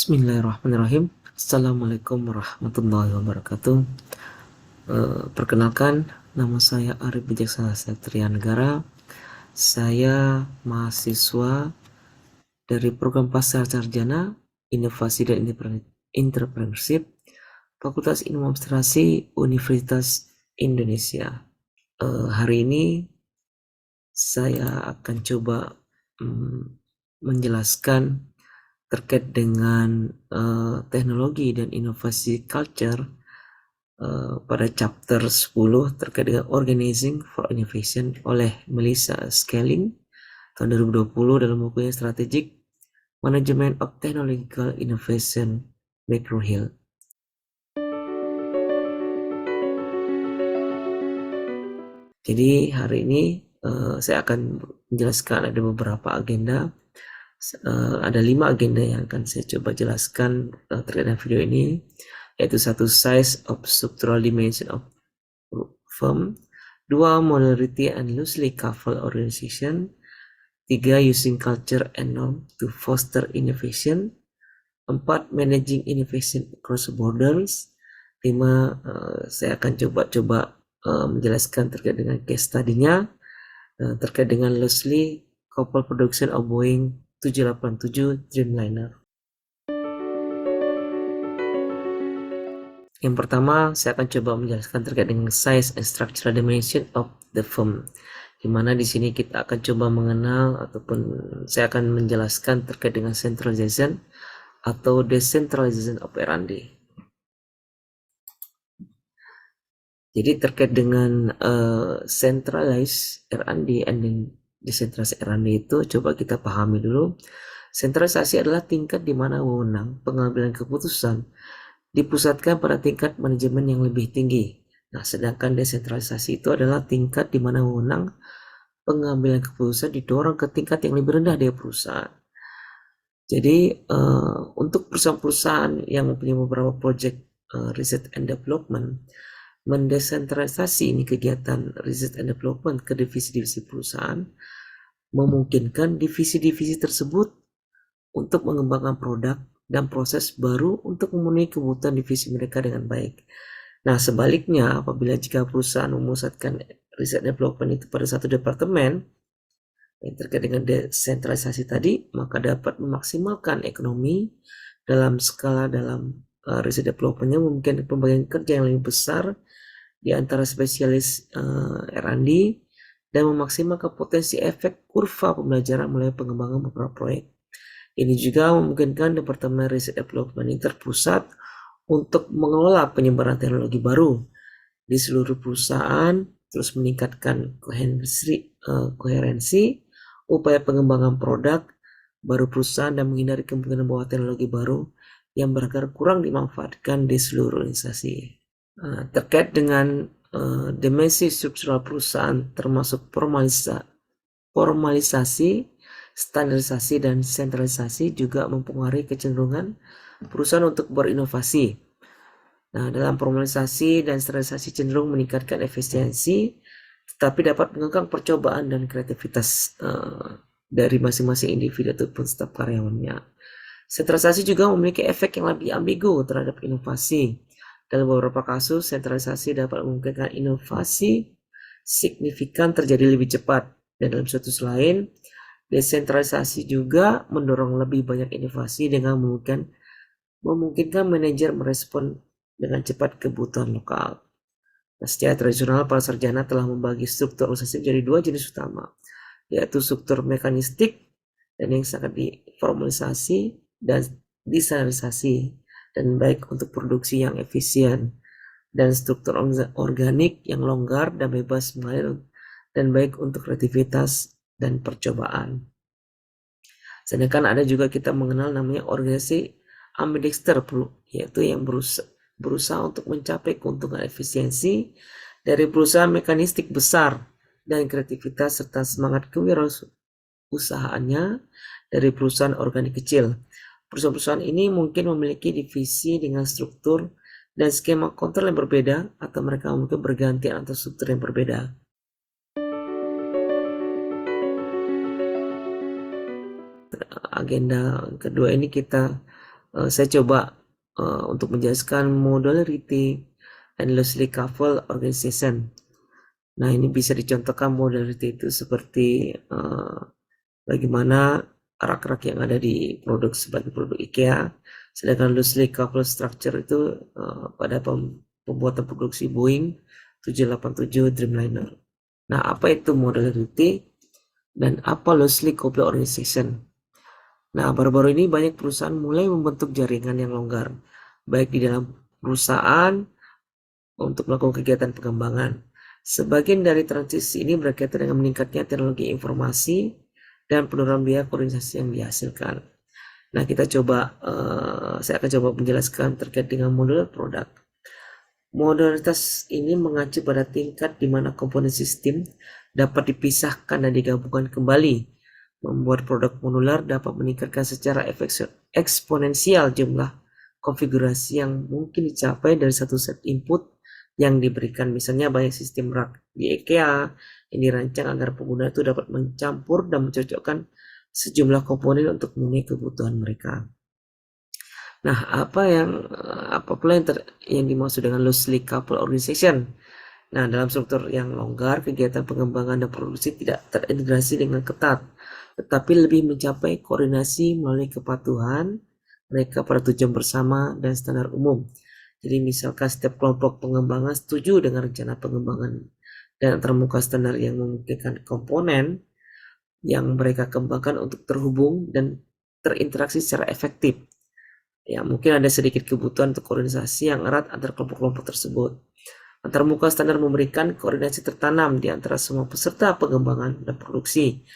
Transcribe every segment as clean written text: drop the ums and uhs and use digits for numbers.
Bismillahirrahmanirrahim. Assalamualaikum warahmatullahi wabarakatuh. Perkenalkan, nama saya Arif Wijaksana Satria Negara. Saya mahasiswa dari program Pasca Sarjana Inovasi dan Entrepreneurship Fakultas Ilmu Administrasi Universitas Indonesia. Hari ini saya akan coba menjelaskan terkait dengan teknologi dan inovasi culture pada chapter 10 terkait dengan Organizing for Innovation oleh Melissa Scaling tahun 2020 dalam bukunya Strategic Management of Technological Innovation McGraw-Hill. Jadi hari ini saya akan menjelaskan ada beberapa agenda. Ada 5 agenda yang akan saya coba jelaskan terkait dengan video ini, yaitu 1. Size of structural dimension of firm, 2. Modularity and loosely coupled organization, 3. Using culture and norm to foster innovation, 4. Managing innovation across borders, 5. Saya akan coba menjelaskan terkait dengan case study-nya terkait dengan loosely coupled production of Boeing 787 Dreamliner. Yang pertama, saya akan coba menjelaskan terkait dengan size and structural dimension of the firm. Di mana di sini kita akan coba mengenal ataupun saya akan menjelaskan terkait dengan centralization atau decentralization of R&D. Jadi terkait dengan centralized R&D and then decentralized R&D itu coba kita pahami dulu. Sentralisasi adalah tingkat di mana wewenang pengambilan keputusan dipusatkan pada tingkat manajemen yang lebih tinggi. Nah, sedangkan desentralisasi itu adalah tingkat di mana wewenang pengambilan keputusan didorong ke tingkat yang lebih rendah dari perusahaan. Jadi untuk perusahaan-perusahaan yang mempunyai beberapa proyek research and development, mendesentralisasi ini kegiatan research and development ke divisi-divisi perusahaan, memungkinkan divisi-divisi tersebut untuk mengembangkan produk dan proses baru untuk memenuhi kebutuhan divisi mereka dengan baik. Nah, sebaliknya apabila jika perusahaan memusatkan riset development itu pada satu departemen yang terkait dengan desentralisasi tadi, maka dapat memaksimalkan ekonomi dalam skala dalam riset developmentnya, mungkin pembagian kerja yang lebih besar di antara spesialis R&D dan memaksimalkan potensi efek kurva pembelajaran melalui pengembangan beberapa proyek. Ini juga memungkinkan Departemen Research Development ini terpusat untuk mengelola penyebaran teknologi baru di seluruh perusahaan, terus meningkatkan koherensi upaya pengembangan produk baru perusahaan dan menghindari kemungkinan bahwa teknologi baru yang barangkali kurang dimanfaatkan di seluruh organisasi. Terkait dengan dimensi struktural perusahaan termasuk formalisasi, standarisasi dan sentralisasi juga mempengaruhi kecenderungan perusahaan untuk berinovasi. Nah, dalam formalisasi dan standarisasi cenderung meningkatkan efisiensi, tetapi dapat mengekang percobaan dan kreativitas dari masing-masing individu ataupun staf karyawannya. Sentralisasi juga memiliki efek yang lebih ambigu terhadap inovasi. Dalam beberapa kasus, sentralisasi dapat memungkinkan inovasi signifikan terjadi lebih cepat. Dan dalam suatu lain, desentralisasi juga mendorong lebih banyak inovasi dengan memungkinkan manajer merespon dengan cepat kebutuhan lokal. Nah, secara tradisional, para sarjana telah membagi struktur organisasi menjadi 2 jenis utama, yaitu struktur mekanistik dan yang sangat diformalisasi dan desentralisasi dan baik untuk produksi yang efisien, dan struktur organik yang longgar dan bebas mengalir dan baik untuk kreativitas dan percobaan. Sedangkan ada juga kita mengenal namanya organisasi ambidexter, yaitu yang berusaha untuk mencapai keuntungan efisiensi dari perusahaan mekanistik besar dan kreativitas serta semangat kewirausahaannya dari perusahaan organik kecil. Perusahaan-perusahaan ini mungkin memiliki divisi dengan struktur dan skema kontrol yang berbeda, atau mereka mungkin bergantian atau struktur yang berbeda. Agenda kedua ini kita Saya coba untuk menjelaskan modularity and loosely coupled organization. Nah, ini bisa dicontohkan modularity itu seperti bagaimana rak-rak yang ada di produk sebagai produk IKEA, sedangkan loosely coupled structure itu pada pembuatan produksi Boeing 787 Dreamliner. Nah, apa itu modularity dan apa loosely coupled organization? Nah, baru-baru ini banyak perusahaan mulai membentuk jaringan yang longgar, baik di dalam perusahaan untuk melakukan kegiatan pengembangan. Sebagian dari transisi ini berkaitan dengan meningkatnya teknologi informasi dan penurunan biaya koordinasi yang dihasilkan. Nah, saya akan coba menjelaskan terkait dengan modular produk. Modularitas ini mengacu pada tingkat di mana komponen sistem dapat dipisahkan dan digabungkan kembali. Membuat produk modular dapat meningkatkan secara eksponensial jumlah konfigurasi yang mungkin dicapai dari satu set input yang diberikan. Misalnya banyak sistem rak di IKEA yang dirancang agar pengguna itu dapat mencampur dan mencocokkan sejumlah komponen untuk memenuhi kebutuhan mereka. Nah, apa pula yang dimaksud dengan loosely coupled organization? Nah, dalam struktur yang longgar, kegiatan pengembangan dan produksi tidak terintegrasi dengan ketat, tetapi lebih mencapai koordinasi melalui kepatuhan mereka pada tujuan bersama dan standar umum. Jadi misalkan setiap kelompok pengembangan setuju dengan rencana pengembangan dan termuka standar yang memungkinkan komponen yang mereka kembangkan untuk terhubung dan terinteraksi secara efektif. Ya, mungkin ada sedikit kebutuhan untuk koordinasi yang erat antar kelompok-kelompok tersebut. Antarmuka standar memberikan koordinasi tertanam di antara semua peserta pengembangan dan produksi.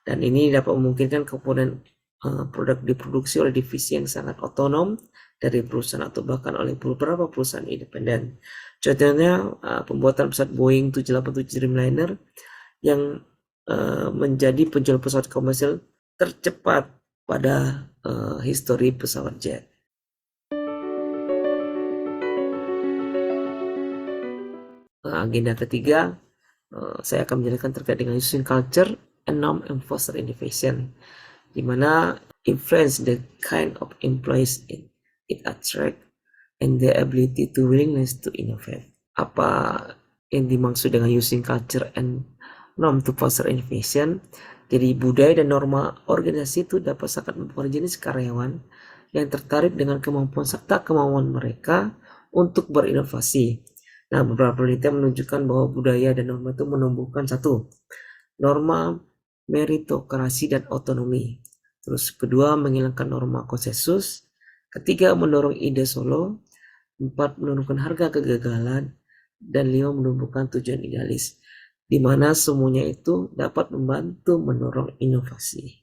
Dan ini dapat memungkinkan komponen produk diproduksi oleh divisi yang sangat otonom dari perusahaan atau bahkan oleh beberapa perusahaan independen. Contohnya pembuatan pesawat Boeing 787 Dreamliner yang menjadi penjual pesawat komersial tercepat pada histori pesawat jet. Agenda ketiga, saya akan menjelaskan terkait dengan using culture and norm and foster innovation, di mana influence the kind of employees it attract and the ability to willingness to innovate. Apa yang dimaksud dengan using culture and norm to foster innovation? Jadi budaya dan norma organisasi itu dapat sangat mempengaruhi jenis karyawan yang tertarik dengan kemampuan serta kemauan mereka untuk berinovasi. Nah, beberapa penelitian menunjukkan bahwa budaya dan norma itu menumbuhkan satu, norma meritokrasi dan otonomi. Terus kedua, menghilangkan norma konsensus. Ketiga, mendorong ide solo. 4, menurunkan harga kegagalan. Dan 5, menumbuhkan tujuan idealis, di mana semuanya itu dapat membantu mendorong inovasi.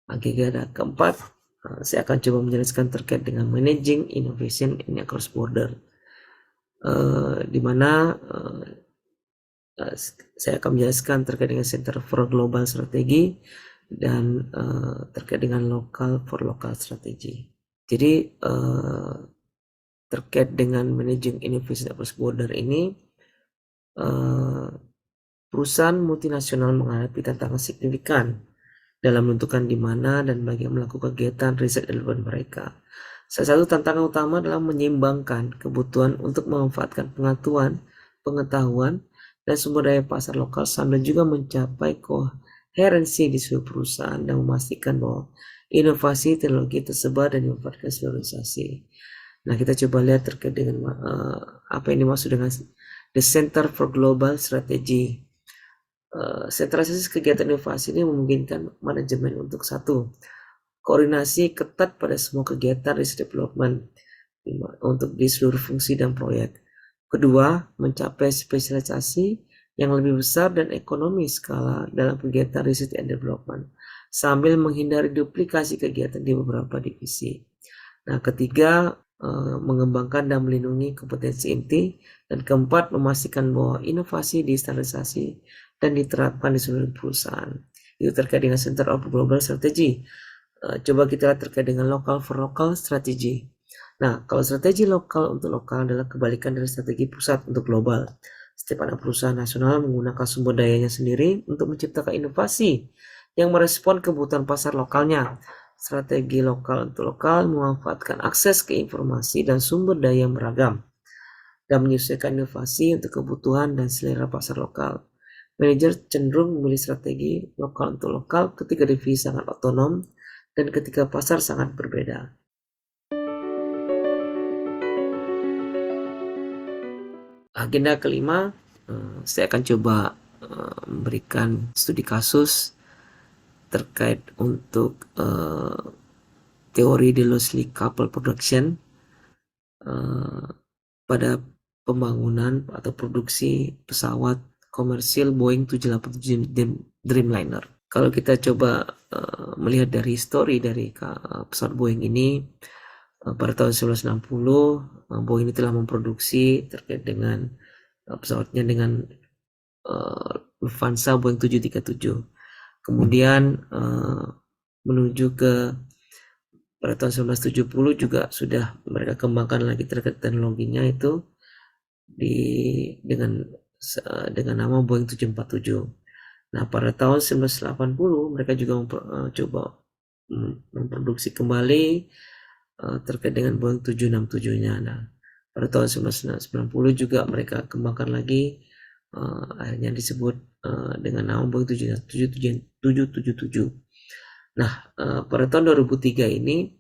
Agenda keempat, saya akan coba menjelaskan terkait dengan managing innovation in cross border, di mana saya akan menjelaskan terkait dengan Center for Global Strategy dan terkait dengan Local for Local Strategy. Jadi terkait dengan managing innovation across border ini, perusahaan multinasional menghadapi tantangan signifikan dalam menentukan di mana dan bagaimana melakukan kegiatan riset development mereka. Salah satu tantangan utama adalah menyeimbangkan kebutuhan untuk memanfaatkan pengetahuan dan sumber daya pasar lokal sambil juga mencapai koherensi di seluruh perusahaan dan memastikan bahwa inovasi teknologi tersebar dan dimanfaatkan seluruh organisasi. Nah, kita coba lihat terkait dengan apa yang dimaksud dengan The Center for Global Strategy. Sentralisasi kegiatan inovasi ini memungkinkan manajemen untuk satu, koordinasi ketat pada semua kegiatan riset development untuk di seluruh fungsi dan proyek. Kedua, mencapai spesialisasi yang lebih besar dan ekonomi skala dalam kegiatan riset and development, sambil menghindari duplikasi kegiatan di beberapa divisi. Nah, ketiga, mengembangkan dan melindungi kompetensi inti. Dan keempat, memastikan bahwa inovasi distandarisasi dan diterapkan di seluruh perusahaan. Itu terkait dengan Center of Global Strategy. Coba kita lihat terkait dengan Local for Local Strategy. Nah, kalau strategi lokal untuk lokal adalah kebalikan dari strategi pusat untuk global. Setiap anak perusahaan nasional menggunakan sumber dayanya sendiri untuk menciptakan inovasi yang merespon kebutuhan pasar lokalnya. Strategi lokal untuk lokal memanfaatkan akses ke informasi dan sumber daya yang beragam dan menyesuaikan inovasi untuk kebutuhan dan selera pasar lokal. Manajer cenderung memilih strategi lokal untuk lokal ketika divisi sangat otonom dan ketika pasar sangat berbeda. Agenda kelima, saya akan coba memberikan studi kasus terkait untuk teori de loosely coupled production pada pembangunan atau produksi pesawat komersil Boeing 787 Dreamliner. Kalau kita coba melihat dari histori dari pesawat Boeing ini, pada tahun 1960 Boeing ini telah memproduksi terkait dengan pesawatnya dengan Lufthansa Boeing 737. Kemudian menuju ke pada tahun 1970 juga sudah mereka kembangkan lagi terkait teknologinya itu dengan nama Boeing 747. Nah, pada tahun 1980 mereka juga coba memproduksi kembali terkait dengan Boeing 767-nya. Nah, pada tahun 1990 juga mereka kembangkan lagi, akhirnya disebut dengan nama Boeing 777. Nah, pada tahun 2003 ini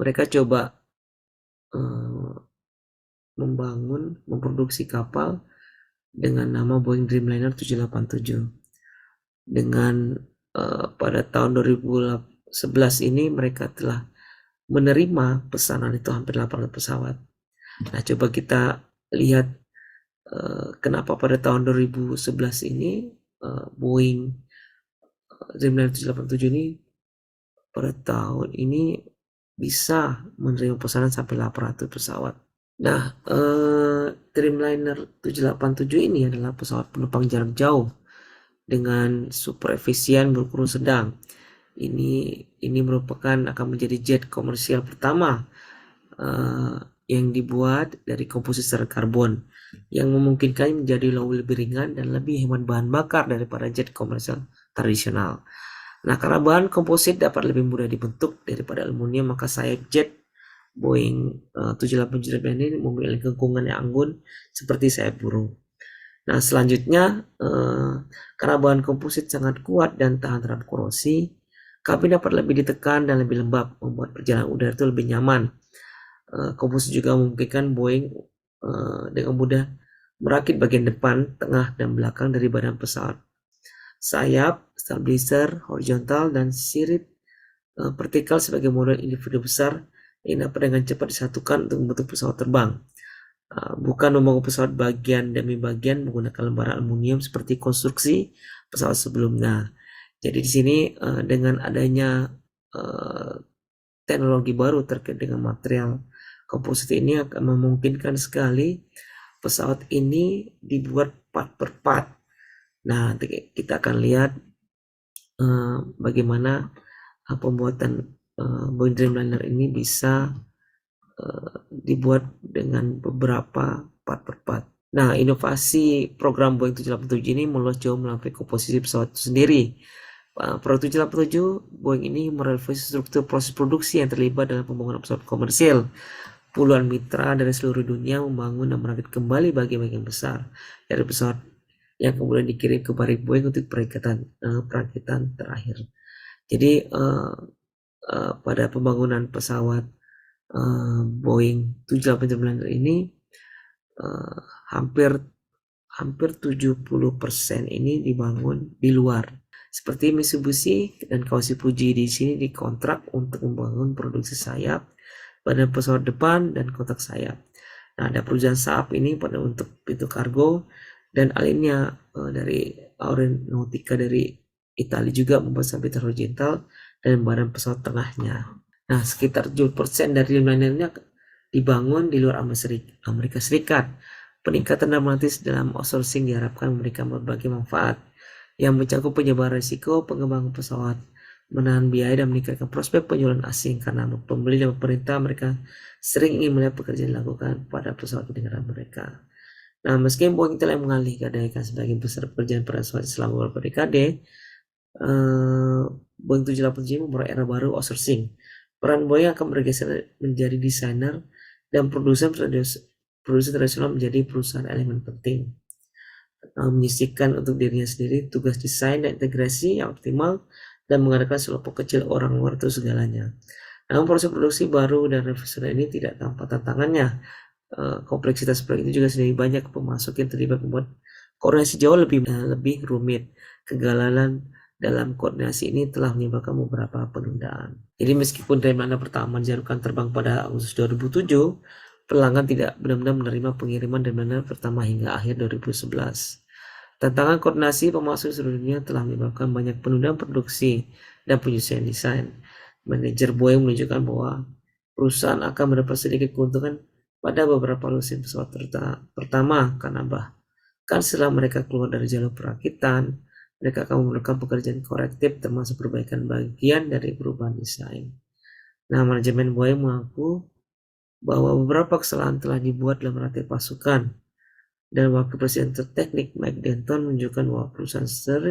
mereka coba memproduksi kapal dengan nama Boeing Dreamliner 787. Dengan pada tahun 2011 ini mereka telah menerima pesanan itu hampir 800 pesawat. Nah, coba kita lihat kenapa pada tahun 2011 ini Boeing Dreamliner 787 ini pada tahun ini bisa menerima pesanan sampai 800 pesawat. Nah, Dreamliner 787 ini adalah pesawat penumpang jarak jauh dengan super efisien berkurung sedang. Ini merupakan akan menjadi jet komersial pertama yang dibuat dari komposit serat karbon yang memungkinkan menjadi lebih ringan dan lebih hemat bahan bakar daripada jet komersial tradisional. Nah, karena bahan komposit dapat lebih mudah dibentuk daripada aluminium, maka sayap jet Boeing 787 ini memiliki lengkungan yang anggun seperti sayap burung. Nah, selanjutnya karena bahan komposit sangat kuat dan tahan terhadap korosi, kabin dapat lebih ditekan dan lebih lembab, membuat perjalanan udara itu lebih nyaman. Komposit juga memungkinkan Boeing dengan mudah merakit bagian depan, tengah, dan belakang dari badan pesawat. Sayap, stabilizer, horizontal, dan sirip vertikal sebagai model individu besar yang dapat dengan cepat disatukan untuk membentuk pesawat terbang. Bukan membangun pesawat bagian demi bagian menggunakan lembaran aluminium seperti konstruksi pesawat sebelumnya. Jadi di sini dengan adanya teknologi baru terkait dengan material komposit ini akan memungkinkan sekali pesawat ini dibuat part per part. Nah, kita akan lihat bagaimana pembuatan Boeing Dreamliner ini bisa dibuat dengan beberapa part per part. Nah, inovasi program Boeing 787 ini meluas jauh melampaui komposisi pesawat itu sendiri. Pada 787, Boeing ini merevisi struktur proses produksi yang terlibat dalam pembangunan pesawat komersil. Puluhan mitra dari seluruh dunia membangun dan merakit kembali bagian-bagian besar dari pesawat yang kemudian dikirim ke pabrik Boeing untuk perakitan terakhir. Jadi pada pembangunan pesawat Boeing 787 ini hampir 70% ini dibangun di luar. Seperti Mitsubishi dan Kawasaki Fuji di sini dikontrak untuk membangun produksi sayap, badan pesawat depan, dan kotak sayap. Nah, ada perusahaan sayap ini pada untuk pintu kargo, dan Alenia dari Aeronautica dari Italia juga membuat sabit horizontal dan badan pesawat tengahnya. Nah, sekitar 7% dari Dreamliner-nya dibangun di luar Amerika Serikat. Peningkatan dramatis dalam outsourcing diharapkan memberikan berbagai manfaat yang mencakup penyebaran risiko pengembangan pesawat, menahan biaya, dan meningkatkan prospek penjualan asing karena pembeli dan pemerintah mereka sering ingin melihat pekerjaan dilakukan pada pesawat di negara mereka. Nah, meski Boeing telah mengalihkan sebagian besar pekerjaan pada pesawat selama beberapa dekade, Boeing 787 memulai era baru outsourcing. Peran Boeing akan bergeser menjadi desainer dan produsen tradisional menjadi perusahaan elemen penting. Menyisihkan untuk dirinya sendiri tugas desain dan integrasi yang optimal dan mengadakan sekelompok kecil orang luar itu segalanya. Namun proses produksi baru dan revolusioner ini tidak tanpa tantangannya. Kompleksitas proyek itu juga sendiri banyak pemasok yang terlibat membuat koordinasi jauh lebih rumit. Kegagalan dalam koordinasi ini telah menyebabkan beberapa penundaan. Jadi meskipun Dreamliner pertama dijadwalkan terbang pada Agustus 2007, pelanggan tidak benar-benar menerima pengiriman Dreamliner pertama hingga akhir 2011. Tantangan koordinasi pemasok seluruh dunia telah menyebabkan banyak penundaan produksi dan penyesuaian desain. Manajer Boeing menunjukkan bahwa perusahaan akan mendapat sedikit keuntungan pada beberapa lusin pesawat pertama karena bahkan setelah mereka keluar dari jalur perakitan, mereka akan memerlukan pekerjaan korektif termasuk perbaikan bagian dari perubahan desain. Nah, manajemen Boeing mengaku bahwa beberapa kesalahan telah dibuat dalam melatih pasukan, dan Wakil Presiden Teknik Mike Denton menunjukkan bahwa perusahaan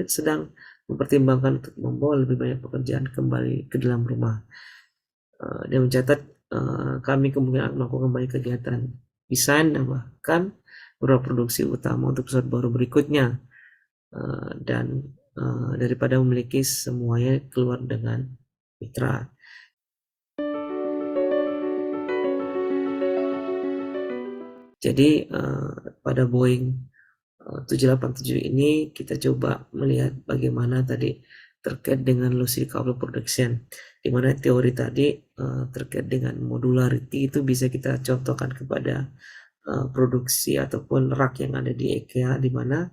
sedang mempertimbangkan untuk membawa lebih banyak pekerjaan kembali ke dalam rumah. Dia mencatat kami kemungkinan akan melakukan banyak kegiatan desain dan bahkan beberapa produksi utama untuk pesawat baru berikutnya, dan daripada memiliki semuanya keluar dengan mitra. Jadi pada Boeing 787 ini kita coba melihat bagaimana tadi terkait dengan lucidity couple production, di mana teori tadi terkait dengan modularity itu bisa kita contohkan kepada produksi ataupun rak yang ada di IKEA, di mana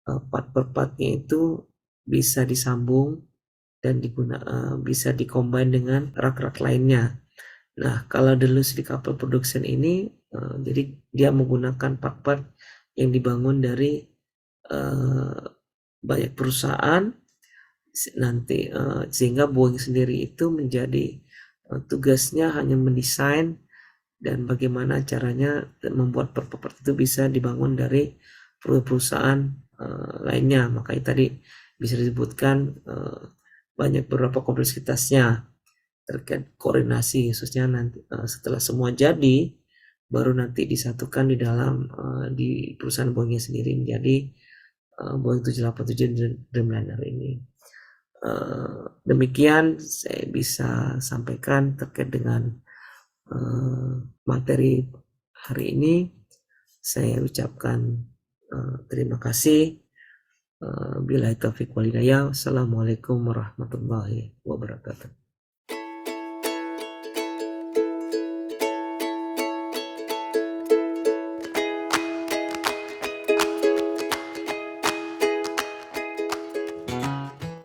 part per partnya itu bisa disambung dan bisa dikombin dengan rak-rak lainnya. Nah, kalau the lucidity couple production ini jadi dia menggunakan part-part yang dibangun dari banyak perusahaan nanti, sehingga Boeing sendiri itu menjadi tugasnya hanya mendesain dan bagaimana caranya membuat part-part itu bisa dibangun dari perusahaan lainnya. Makanya tadi bisa disebutkan banyak beberapa kompleksitasnya terkait koordinasi, khususnya nanti setelah semua jadi baru nanti disatukan di dalam di perusahaan Boeing sendiri menjadi Boeing 787 Dreamliner ini. Demikian saya bisa sampaikan terkait dengan materi hari ini. Saya ucapkan terima kasih. Billahi taufiq wal hidayah. Assalamualaikum warahmatullahi wabarakatuh.